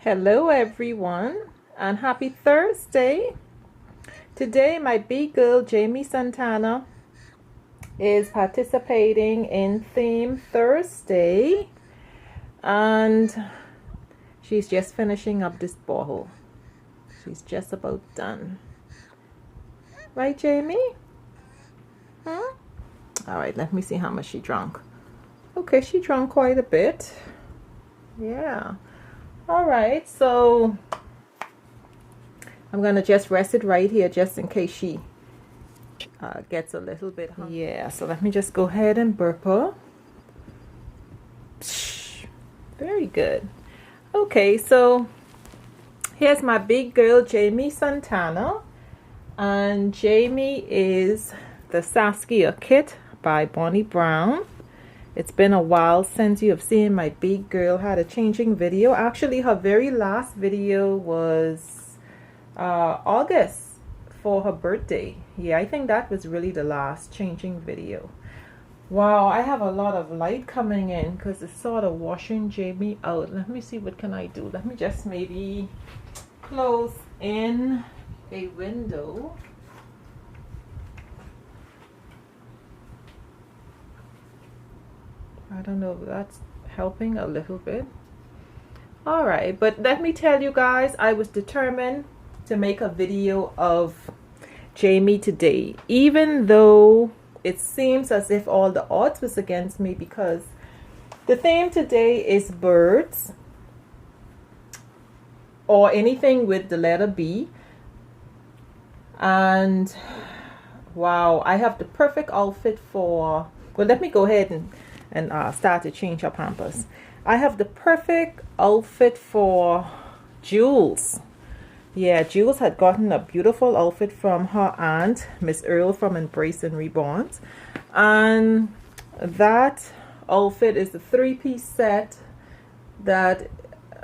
Hello everyone and happy Thursday. Today my big girl Jamie Santana is participating in Theme Thursday and she's just finishing up this bottle. She's just about done. Right, Jamie? Alright, let me see how much she drank. Okay, she drank quite a bit. Yeah. Alright, so I'm gonna just rest it right here just in case she gets a little bit hungry. Yeah, so let me just go ahead and burp her. Very good. Okay, so here's my big girl Jamie Santana, and Jamie is the Saskia kit by Bonnie Brown. It's been a while since you have seen my big girl had a changing video. Actually, her very last video was August for her birthday. Yeah, I think that was really the last changing video. Wow, I have a lot of light coming in because it's sort of washing Jamie out. Let me see, what can I do? Let me just maybe close in a window. I don't know if that's helping a little bit. Alright, but let me tell you guys, I was determined to make a video of Jamie today, even though it seems as if all the odds was against me, because the theme today is birds or anything with the letter B. And wow, I have the perfect outfit for, well, let me go ahead and start to change her pampers. I have the perfect outfit for Jules. Yeah, Jules had gotten a beautiful outfit from her aunt, Miss Earl from Embrace and Reborn. And that outfit is a three-piece set that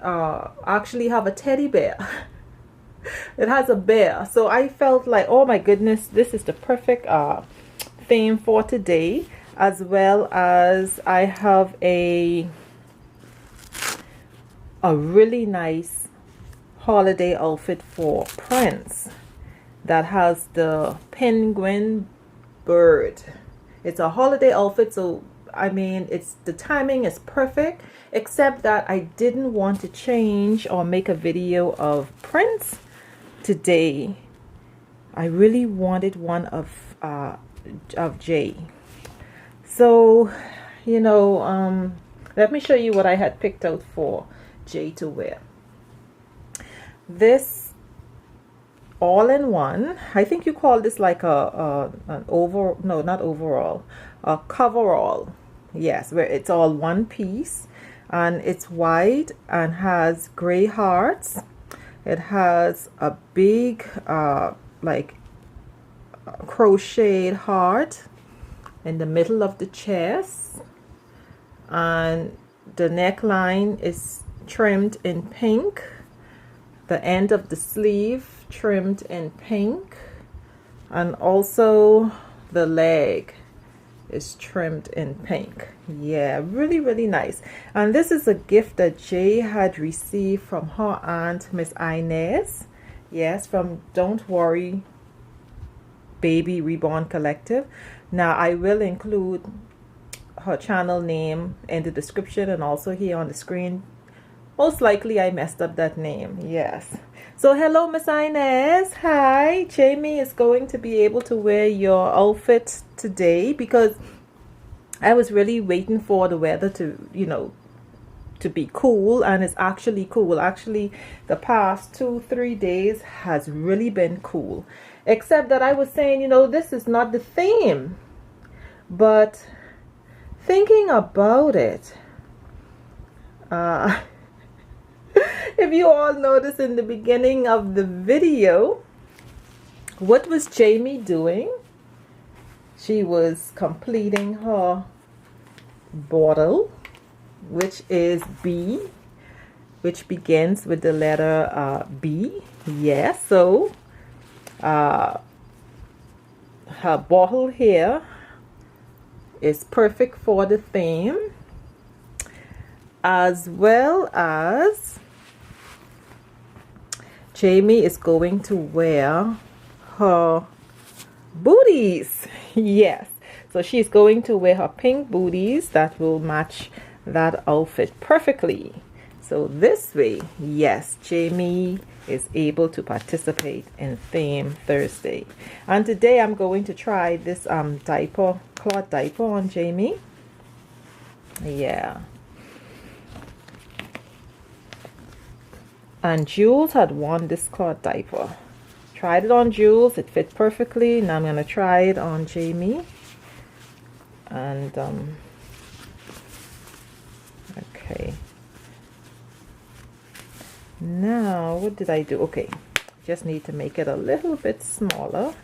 actually have a teddy bear. It has a bear. So I felt like, oh my goodness, this is the perfect theme for today. As well as I have a really nice holiday outfit for Prince that has the penguin bird. It's a holiday outfit, so I mean, the timing is perfect, except that I didn't want to change or make a video of Prince today. I really wanted one of Jay. So, you know, let me show you what I had picked out for Jay to wear. This all-in-one, I think you call this like an over, no, not overall, a coverall. Yes, where it's all one piece and it's white and has gray hearts. It has a big like crocheted heart in the middle of the chest, and the neckline is trimmed in pink, the end of the sleeve trimmed in pink, and also the leg is trimmed in pink. Yeah, really nice. And this is a gift that Jay had received from her aunt, Miss Ines. Yes, from Don't Worry Baby Reborn Collective. Now I will include her channel name in the description and also here on the screen. Most likely I messed up that name. Yes. So hello, Miss Ines. Hi. Jamie is going to be able to wear your outfit today because I was really waiting for the weather to, you know, to be cool, and it's actually cool. Actually, the past 2-3 days has really been cool. Except that I was saying, you know, this is not the theme. But thinking about it, if you all notice in the beginning of the video, what was Jamie doing? She was completing her bottle, which is B, which begins with the letter B. Yes, so her bottle here is perfect for the theme, as well as Jamie is going to wear her booties. Yes, so she's going to wear her pink booties that will match that outfit perfectly. So this way, yes, Jamie is able to participate in Theme Thursday. And today I'm going to try this cloth diaper on Jamie. Yeah. And Jules had worn this cloth diaper. Tried it on Jules, it fit perfectly. Now I'm gonna try it on Jamie. And okay. Now what did I do? Okay, just need to make it a little bit smaller.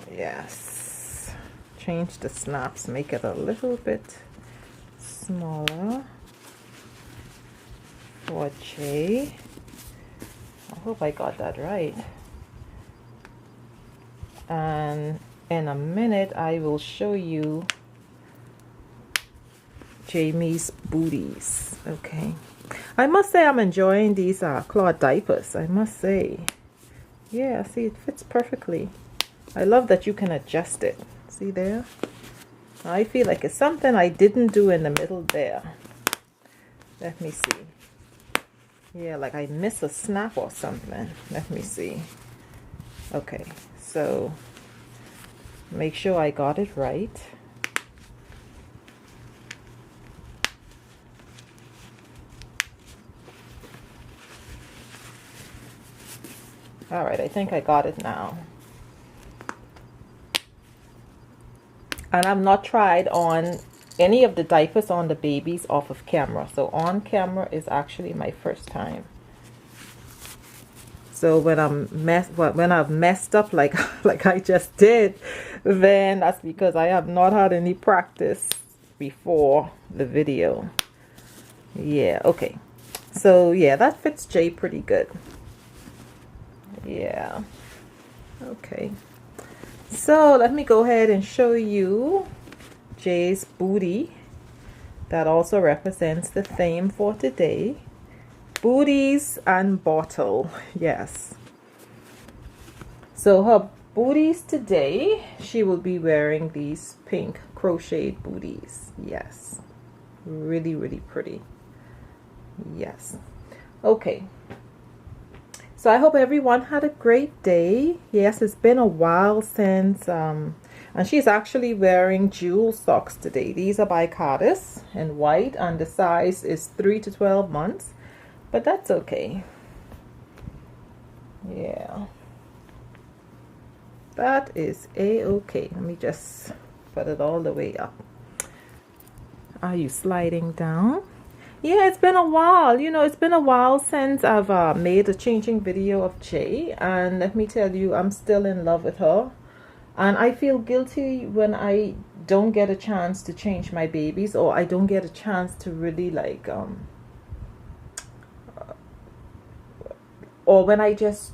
Yes, change the snaps, make it a little bit smaller for Jay. I hope I got that right. And in a minute I will show you Jamie's booties. Okay, I must say I'm enjoying these cloth diapers. I must say, yeah, see, it fits perfectly. I love that you can adjust it. See there? I feel like it's something I didn't do in the middle there. Let me see. Yeah, like I missed a snap or something. Let me see. Okay, so make sure I got it right. All right, I think I got it now. And I've not tried on any of the diapers on the babies off of camera. So on camera is actually my first time. So when I've messed up like I just did, then that's because I have not had any practice before the video. Yeah, okay. So yeah, that fits Jay pretty good. Yeah. Okay. So let me go ahead and show you Jay's booty. That also represents the theme for today. Booties and bottle. Yes. So her booties today, she will be wearing these pink crocheted booties. Yes. Really, really pretty. Yes. Okay. So I hope everyone had a great day. Yes, it's been a while since, and she's actually wearing jewel socks today. These are by Cardis in white, and the size is 3 to 12 months, but that's okay. Yeah, that is a-okay. Let me just put it all the way up. Are you sliding down? Yeah, it's been a while. You know, it's been a while since I've made a changing video of Jay. And let me tell you, I'm still in love with her. And I feel guilty when I don't get a chance to change my babies, or I don't get a chance to really like, or when I just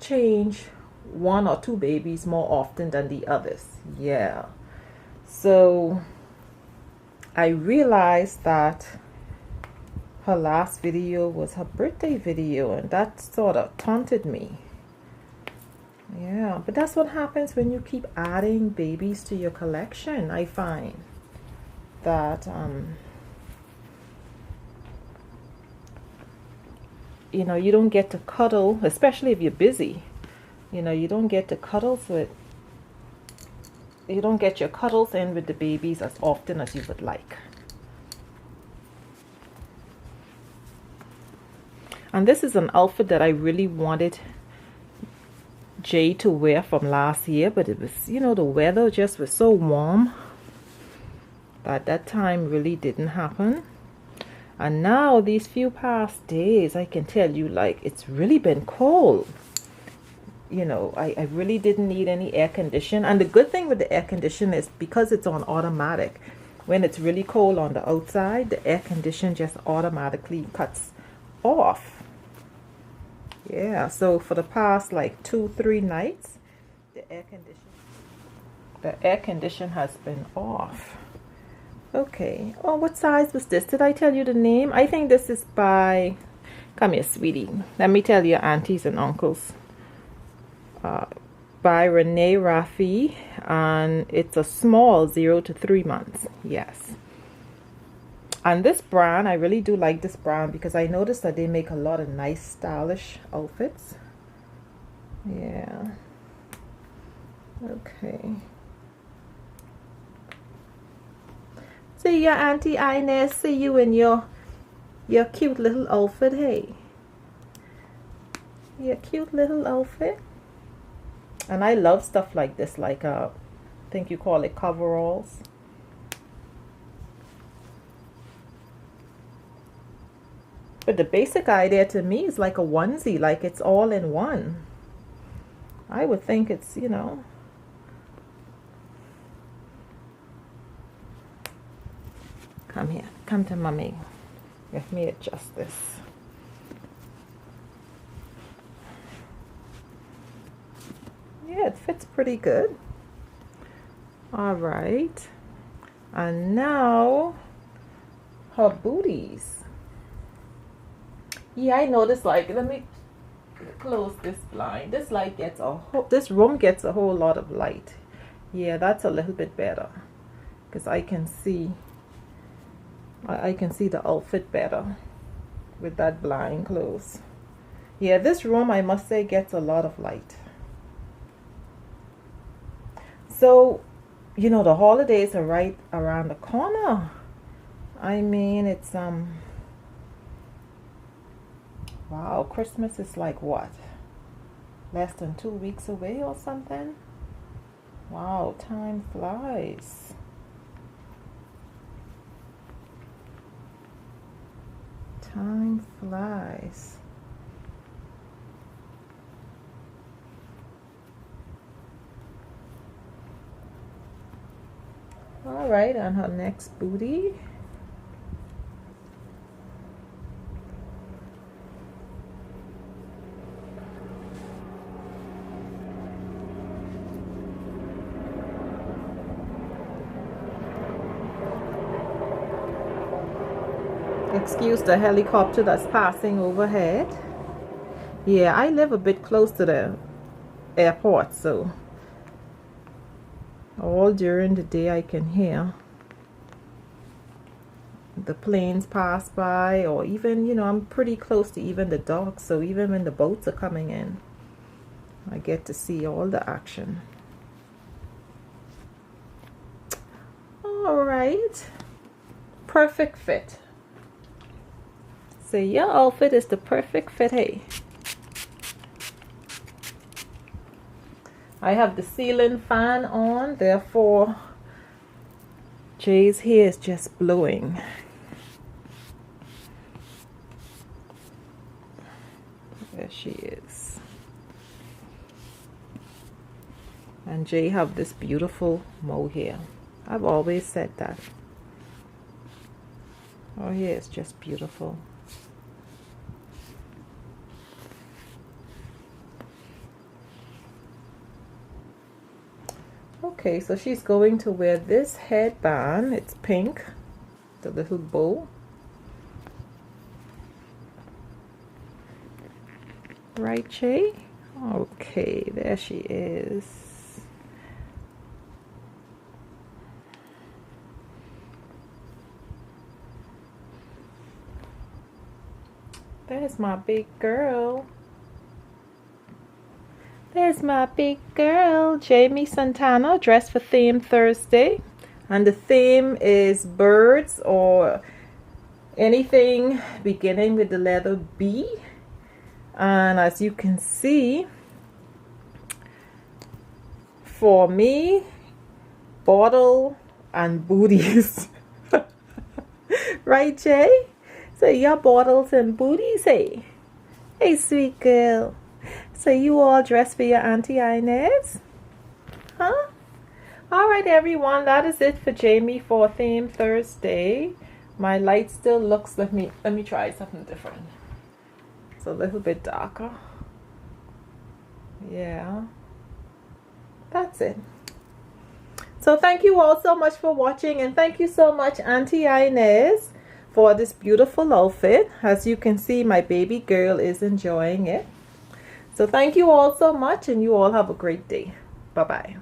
change 1 or 2 babies more often than the others. Yeah. So I realized that her last video was her birthday video, and that sort of taunted me. Yeah, but that's what happens when you keep adding babies to your collection. I find that you know, you don't get to cuddle, especially if you're busy. You know, you don't get to you don't get your cuddles in with the babies as often as you would like. And this is an outfit that I really wanted Jay to wear from last year, but it was, you know, the weather just was so warm that that time really didn't happen. And now these few past days, I can tell you, like, it's really been cold. You know, I really didn't need any air condition. And the good thing with the air condition is because it's on automatic, when it's really cold on the outside, the air condition just automatically cuts off. Yeah, so for the past like 2-3 nights, the air condition has been off. Okay. Oh, what size was this? Did I tell you the name? I think this is by, come here, sweetie. Let me tell your aunties and uncles. By Renee Raffi, and it's a small 0 to 3 months. Yes. And this brand, I really do like this brand because I noticed that they make a lot of nice stylish outfits. Yeah. Okay. See your Auntie Ines, see you in your cute little outfit, hey. Your cute little outfit. And I love stuff like this, like I think you call it coveralls. But the basic idea to me is like a onesie, like it's all in one. I would think it's, you know. Come here, come to mommy. Let me adjust this. Yeah, it fits pretty good. All right. And now her booties. Yeah, I noticed, like, let me close this blind. This light gets this room gets a whole lot of light. Yeah, that's a little bit better because I can see the outfit better with that blind closed. Yeah, this room, I must say, gets a lot of light. So, you know, the holidays are right around the corner. I mean, it's wow, Christmas is like what? Less than 2 weeks away or something? Wow, time flies. Time flies. All right, on her next booty. Excuse the helicopter that's passing overhead. Yeah, I live a bit close to the airport, so all during the day I can hear the planes pass by, or even, you know, I'm pretty close to even the docks, so even when the boats are coming in, I get to see all the action. All right, perfect fit. So your outfit is the perfect fit, hey. I have the ceiling fan on, therefore Jay's hair is just blowing. There she is. And Jay have this beautiful mohair. I've always said that. Her hair is just beautiful. Okay, so she's going to wear this headband. It's pink, the little bow. Right, Jay? Okay, there she is. There's my big girl. There's my big girl, Jamie Santana, dressed for Theme Thursday. And the theme is birds or anything beginning with the letter B. And as you can see, for me, bottle and booties. Right, Jay? So your bottles and booties, hey? Hey, sweet girl. So you all dressed for your Auntie Ines? Huh? All right, everyone. That is it for Jamie for Theme Thursday. My light still looks, let me try something different. It's a little bit darker. Yeah. That's it. So thank you all so much for watching, and thank you so much Auntie Ines for this beautiful outfit. As you can see, my baby girl is enjoying it. So thank you all so much, and you all have a great day. Bye bye.